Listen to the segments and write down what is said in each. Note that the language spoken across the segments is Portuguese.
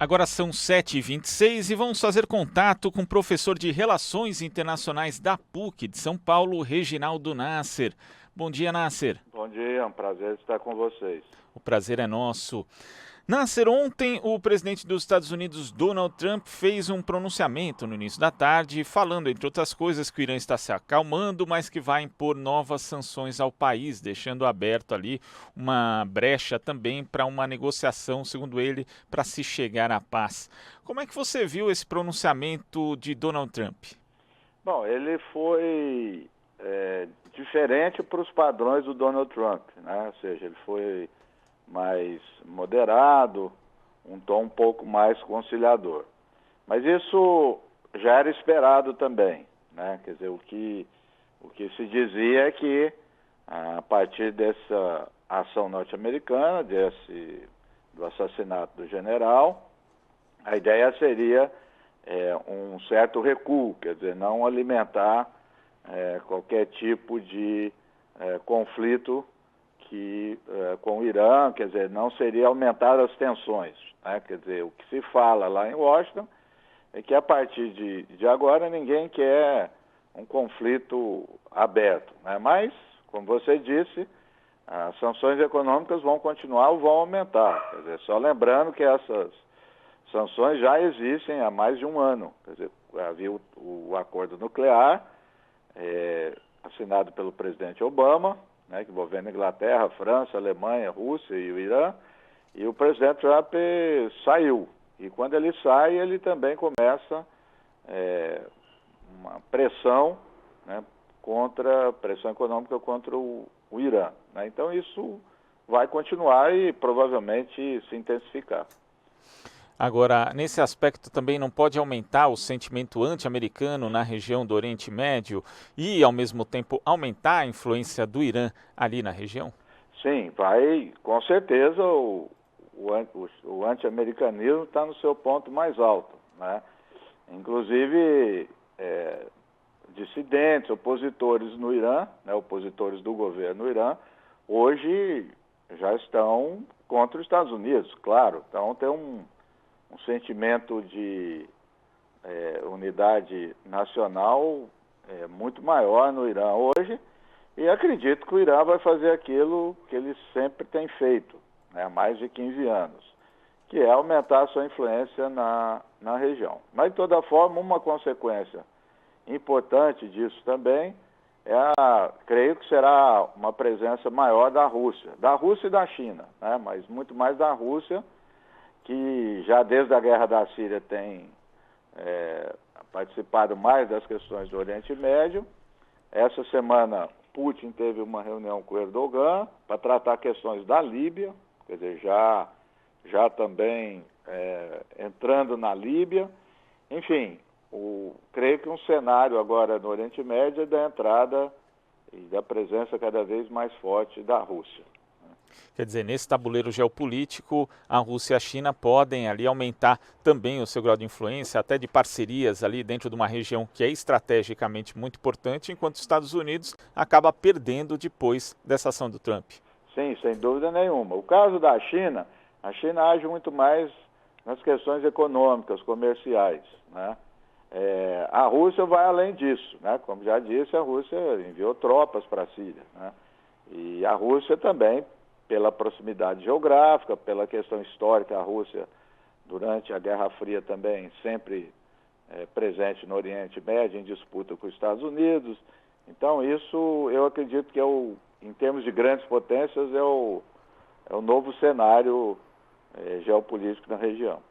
Agora são 7h26 e vamos fazer contato com o professor de Relações Internacionais da PUC de São Paulo, Reginaldo Nasser. Bom dia, Nasser. Bom dia, é um prazer estar com vocês. O prazer é nosso. Nasser, ontem o presidente dos Estados Unidos, Donald Trump, fez um pronunciamento no início da tarde, falando, entre outras coisas, que o Irã está se acalmando, mas que vai impor novas sanções ao país, deixando aberto ali uma brecha também para uma negociação, segundo ele, para se chegar à paz. Como é que você viu esse pronunciamento de Donald Trump? Bom, ele foi diferente para os padrões do Donald Trump, né? Ou seja, ele foi mais moderado, um tom um pouco mais conciliador. Mas isso já era esperado também, né? Quer dizer, o que se dizia é que a partir dessa ação norte-americana, do assassinato do general, a ideia seria um certo recuo, quer dizer, não alimentar qualquer tipo de conflito com o Irã, quer dizer, não seria aumentar as tensões, né? Quer dizer, o que se fala lá em Washington é que a partir de agora ninguém quer um conflito aberto, né? Mas, como você disse, as sanções econômicas vão continuar ou vão aumentar, quer dizer, só lembrando que essas sanções já existem há mais de um ano, quer dizer, havia o acordo nuclear assinado pelo presidente Obama, né, que envolvendo Inglaterra, França, Alemanha, Rússia e o Irã, e o presidente Trump saiu. E quando ele sai, ele também começa uma pressão, né, pressão econômica contra o Irã, né? Então isso vai continuar e provavelmente se intensificar. Agora, nesse aspecto também não pode aumentar o sentimento anti-americano na região do Oriente Médio e, ao mesmo tempo, aumentar a influência do Irã ali na região? Sim, vai, com certeza, o anti-americanismo está no seu ponto mais alto, né? Inclusive, dissidentes, opositores no Irã, né, opositores do governo no Irã, hoje já estão contra os Estados Unidos, claro. Então tem um sentimento de unidade nacional muito maior no Irã hoje, e acredito que o Irã vai fazer aquilo que ele sempre tem feito, né, há mais de 15 anos, que é aumentar a sua influência na região. Mas, de toda forma, uma consequência importante disso também creio que será uma presença maior da Rússia e da China, né, mas muito mais da Rússia, que já desde a guerra da Síria tem participado mais das questões do Oriente Médio. Essa semana, Putin teve uma reunião com Erdogan para tratar questões da Líbia, quer dizer, já também entrando na Líbia. Enfim, creio que um cenário agora no Oriente Médio é da entrada e da presença cada vez mais forte da Rússia. Quer dizer, nesse tabuleiro geopolítico, a Rússia e a China podem ali aumentar também o seu grau de influência, até de parcerias ali dentro de uma região que é estrategicamente muito importante, enquanto os Estados Unidos acaba perdendo depois dessa ação do Trump. Sim, sem dúvida nenhuma. O caso da China, a China age muito mais nas questões econômicas, comerciais, né? A Rússia vai além disso, né? Como já disse, a Rússia enviou tropas para a Síria, né? E a Rússia também, pela proximidade geográfica, pela questão histórica, a Rússia, durante a Guerra Fria também, sempre presente no Oriente Médio, em disputa com os Estados Unidos. Então, isso eu acredito que em termos de grandes potências, é o novo cenário geopolítico na região.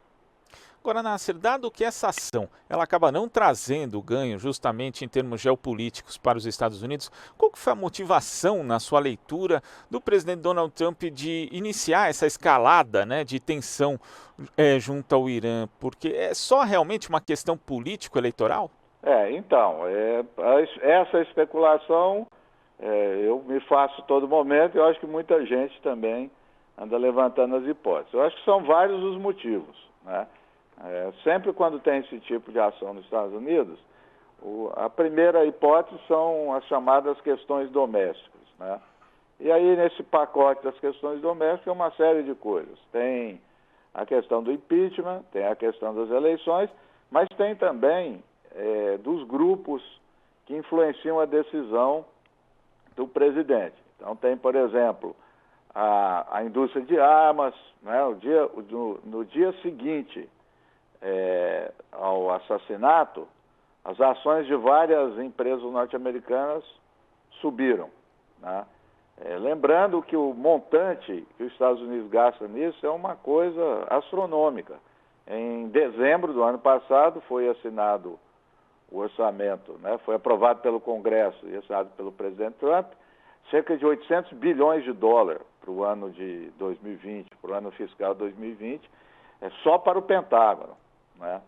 Agora, Nasser, dado que essa ação ela acaba não trazendo ganho justamente em termos geopolíticos para os Estados Unidos, qual que foi a motivação, na sua leitura, do presidente Donald Trump de iniciar essa escalada, né, de tensão junto ao Irã? Porque é só realmente uma questão político-eleitoral? Então, essa especulação eu me faço todo momento, e eu acho que muita gente também anda levantando as hipóteses. Eu acho que são vários os motivos, né? Sempre quando tem esse tipo de ação nos Estados Unidos, a primeira hipótese são as chamadas questões domésticas, né? E aí, nesse pacote das questões domésticas, é uma série de coisas. Tem a questão do impeachment, tem a questão das eleições, mas tem também dos grupos que influenciam a decisão do presidente. Então tem, por exemplo, a indústria de armas, né? No dia seguinte ao assassinato, as ações de várias empresas norte-americanas subiram, né? Lembrando que o montante que os Estados Unidos gastam nisso é uma coisa astronômica. Em dezembro do ano passado foi assinado o orçamento, né? Foi aprovado pelo Congresso e assinado pelo presidente Trump, cerca de 800 bilhões de dólares para o ano de 2020, para o ano fiscal 2020, só para o Pentágono, né?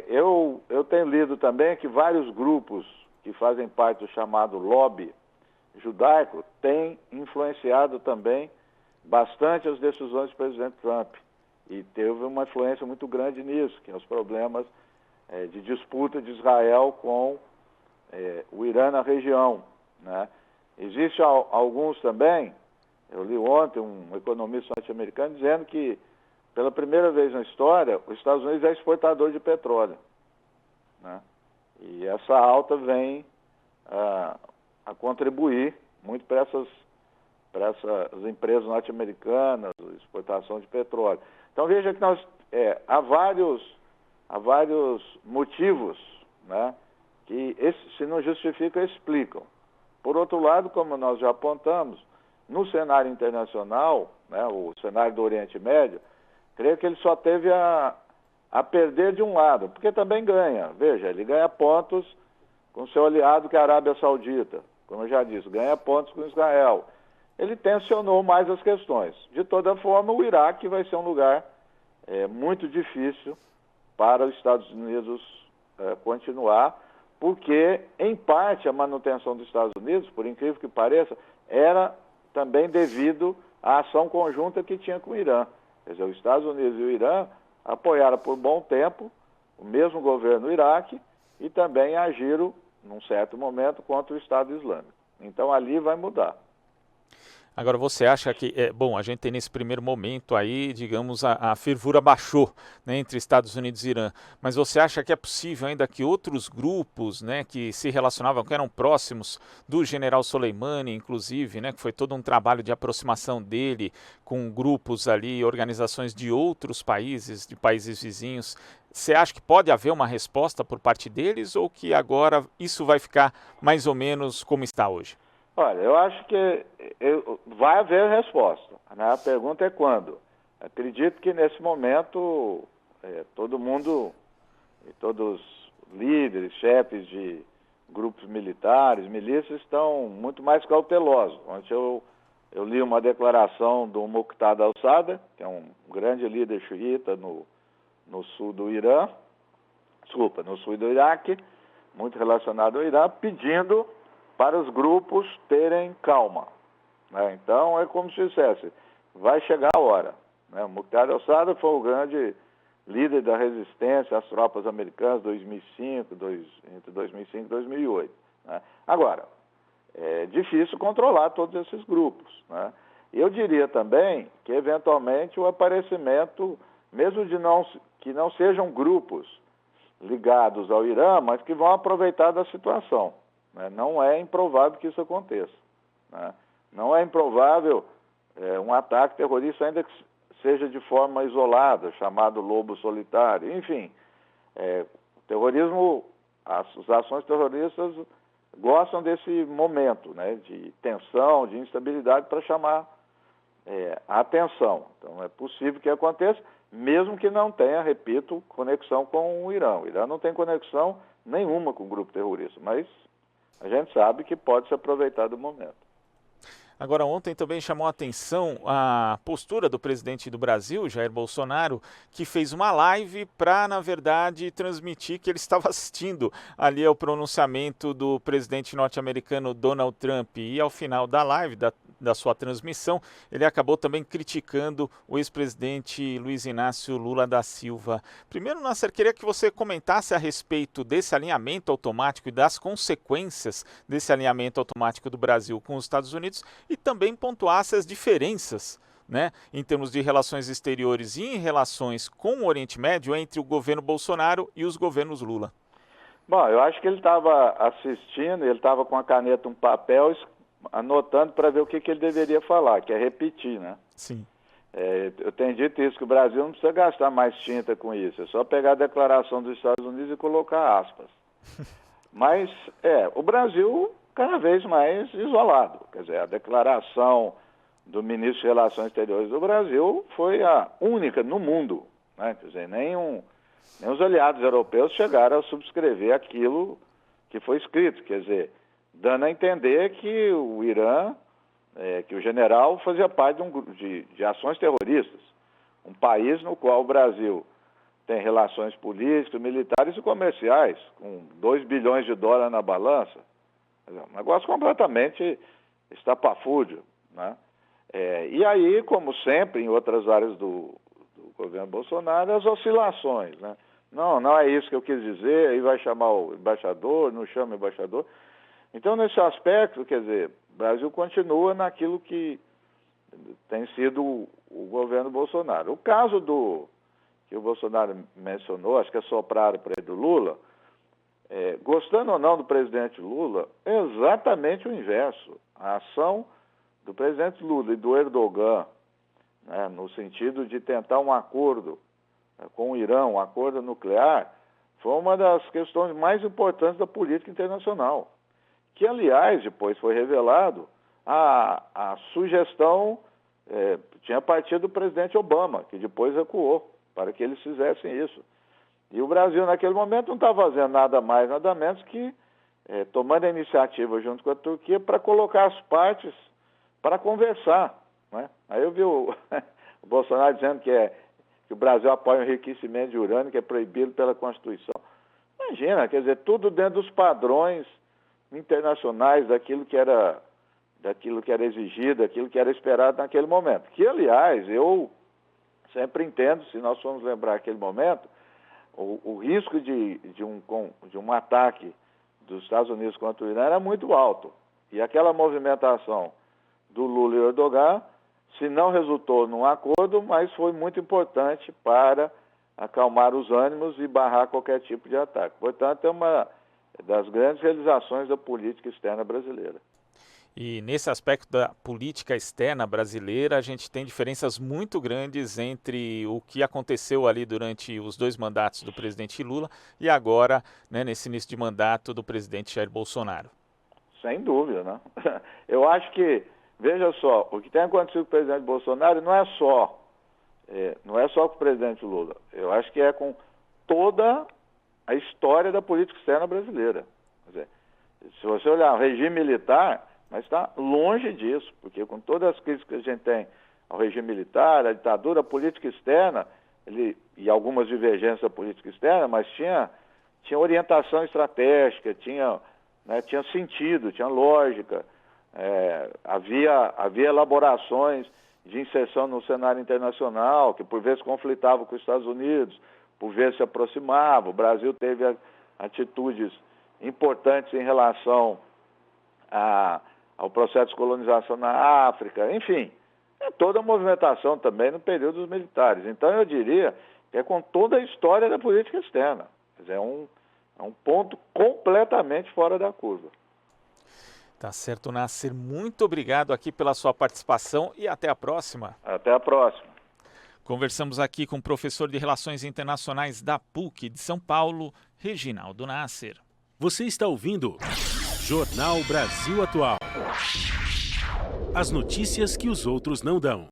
Eu tenho lido também que vários grupos que fazem parte do chamado lobby judaico têm influenciado também bastante as decisões do presidente Trump. E teve uma influência muito grande nisso, que é os problemas de disputa de Israel com o Irã na região, né? Existem alguns também, eu li ontem um economista norte-americano dizendo que pela primeira vez na história, os Estados Unidos é exportador de petróleo, né? E essa alta vem a contribuir muito para essas empresas norte-americanas, exportação de petróleo. Então veja que há vários motivos, né, que se não justificam, explicam. Por outro lado, como nós já apontamos, no cenário internacional, né, o cenário do Oriente Médio, creio que ele só teve a perder de um lado, porque também ganha. Veja, ele ganha pontos com seu aliado que é a Arábia Saudita, como eu já disse, ganha pontos com Israel. Ele tensionou mais as questões. De toda forma, o Iraque vai ser um lugar muito difícil para os Estados Unidos continuar, porque, em parte, a manutenção dos Estados Unidos, por incrível que pareça, era também devido à ação conjunta que tinha com o Irã. Quer dizer, os Estados Unidos e o Irã apoiaram por bom tempo o mesmo governo do Iraque e também agiram, num certo momento, contra o Estado Islâmico. Então, ali vai mudar. Agora, você acha que, a gente tem nesse primeiro momento aí, digamos, a fervura baixou, né, entre Estados Unidos e Irã, mas você acha que é possível ainda que outros grupos, né, que se relacionavam, que eram próximos do general Soleimani, inclusive, né, que foi todo um trabalho de aproximação dele com grupos ali, organizações de outros países, de países vizinhos, você acha que pode haver uma resposta por parte deles ou que agora isso vai ficar mais ou menos como está hoje? Olha, eu acho que vai haver resposta, né? A pergunta é quando. Acredito que nesse momento todo mundo, todos os líderes, chefes de grupos militares, milícias estão muito mais cautelosos. Ontem eu li uma declaração do Muqtada al-Sadr, que é um grande líder xiita no sul do Irã, no sul do Iraque, muito relacionado ao Irã, pedindo para os grupos terem calma, né? Então é como se dissesse, vai chegar a hora, né? O Muqtada al-Sadr foi o grande líder da resistência às tropas americanas entre 2005 e 2008, né? Agora, é difícil controlar todos esses grupos, né? Eu diria também que eventualmente o aparecimento, mesmo que não sejam grupos ligados ao Irã, mas que vão aproveitar da situação. Não é improvável que isso aconteça, né? Não é improvável um ataque terrorista, ainda que seja de forma isolada, chamado lobo solitário. Enfim, o terrorismo, as ações terroristas gostam desse momento, né, de tensão, de instabilidade para chamar a atenção. Então é possível que aconteça, mesmo que não tenha, repito, conexão com o Irã. O Irã não tem conexão nenhuma com o grupo terrorista, mas a gente sabe que pode se aproveitar do momento. Agora, ontem também chamou a atenção a postura do presidente do Brasil, Jair Bolsonaro, que fez uma live para, na verdade, transmitir que ele estava assistindo ali ao pronunciamento do presidente norte-americano Donald Trump. E ao final da live, da sua transmissão, ele acabou também criticando o ex-presidente Luiz Inácio Lula da Silva. Primeiro, Nasser, queria que você comentasse a respeito desse alinhamento automático e das consequências desse alinhamento automático do Brasil com os Estados Unidos e também pontuasse as diferenças né, em termos de relações exteriores e em relações com o Oriente Médio entre o governo Bolsonaro e os governos Lula? Bom, eu acho que ele estava assistindo, ele estava com a caneta, um papel, anotando para ver o que ele deveria falar, que é repetir, né? Sim. Eu tenho dito isso, que o Brasil não precisa gastar mais tinta com isso, é só pegar a declaração dos Estados Unidos e colocar aspas. Mas, o Brasil cada vez mais isolado. Quer dizer, a declaração do ministro de Relações Exteriores do Brasil foi a única no mundo, né? Quer dizer, nem os aliados europeus chegaram a subscrever aquilo que foi escrito, quer dizer, dando a entender que o Irã, que o general fazia parte de um grupo de ações terroristas, um país no qual o Brasil tem relações políticas, militares e comerciais, com 2 bilhões de dólares na balança. Um negócio completamente estapafúrdio, né? E aí, como sempre, em outras áreas do governo Bolsonaro, as oscilações, né? Não é isso que eu quis dizer, aí vai chamar o embaixador, não chama o embaixador. Então, nesse aspecto, quer dizer, o Brasil continua naquilo que tem sido o governo Bolsonaro. O caso que o Bolsonaro mencionou, acho que assopraram para ele do Lula, gostando ou não do presidente Lula, é exatamente o inverso. A ação do presidente Lula e do Erdogan, né, no sentido de tentar um acordo com o Irã, um acordo nuclear, foi uma das questões mais importantes da política internacional. Que, aliás, depois foi revelado, a sugestão tinha partido do presidente Obama, que depois recuou para que eles fizessem isso. E o Brasil, naquele momento, não estava fazendo nada mais, nada menos que tomando a iniciativa junto com a Turquia para colocar as partes para conversar, né? Aí eu vi o Bolsonaro dizendo que o Brasil apoia o enriquecimento de urânio, que é proibido pela Constituição. Imagina, quer dizer, tudo dentro dos padrões internacionais daquilo que era exigido, daquilo que era esperado naquele momento. Que, aliás, eu sempre entendo, se nós formos lembrar aquele momento, o risco de um ataque dos Estados Unidos contra o Irã era muito alto. E aquela movimentação do Lula e Erdogan, se não resultou num acordo, mas foi muito importante para acalmar os ânimos e barrar qualquer tipo de ataque. Portanto, é uma das grandes realizações da política externa brasileira. E nesse aspecto da política externa brasileira, a gente tem diferenças muito grandes entre o que aconteceu ali durante os 2 mandatos do presidente Lula e agora, né, nesse início de mandato do presidente Jair Bolsonaro. Sem dúvida, né? Eu acho que, veja só, o que tem acontecido com o presidente Bolsonaro não é só com o presidente Lula. Eu acho que é com toda a história da política externa brasileira. Quer dizer, se você olhar o regime militar, mas está longe disso, porque com todas as críticas que a gente tem ao regime militar, à ditadura, a política externa, e algumas divergências da política externa, mas tinha orientação estratégica, tinha sentido, tinha lógica, havia elaborações de inserção no cenário internacional, que por vezes conflitavam com os Estados Unidos, por vezes se aproximavam. O Brasil teve atitudes importantes em relação ao processo de colonização na África, enfim, toda a movimentação também no período dos militares. Então eu diria que é com toda a história da política externa. Quer dizer, é um ponto completamente fora da curva. Tá certo, Nasser. Muito obrigado aqui pela sua participação e até a próxima. Até a próxima. Conversamos aqui com o professor de Relações Internacionais da PUC de São Paulo, Reginaldo Nasser. Você está ouvindo Jornal Brasil Atual. As notícias que os outros não dão.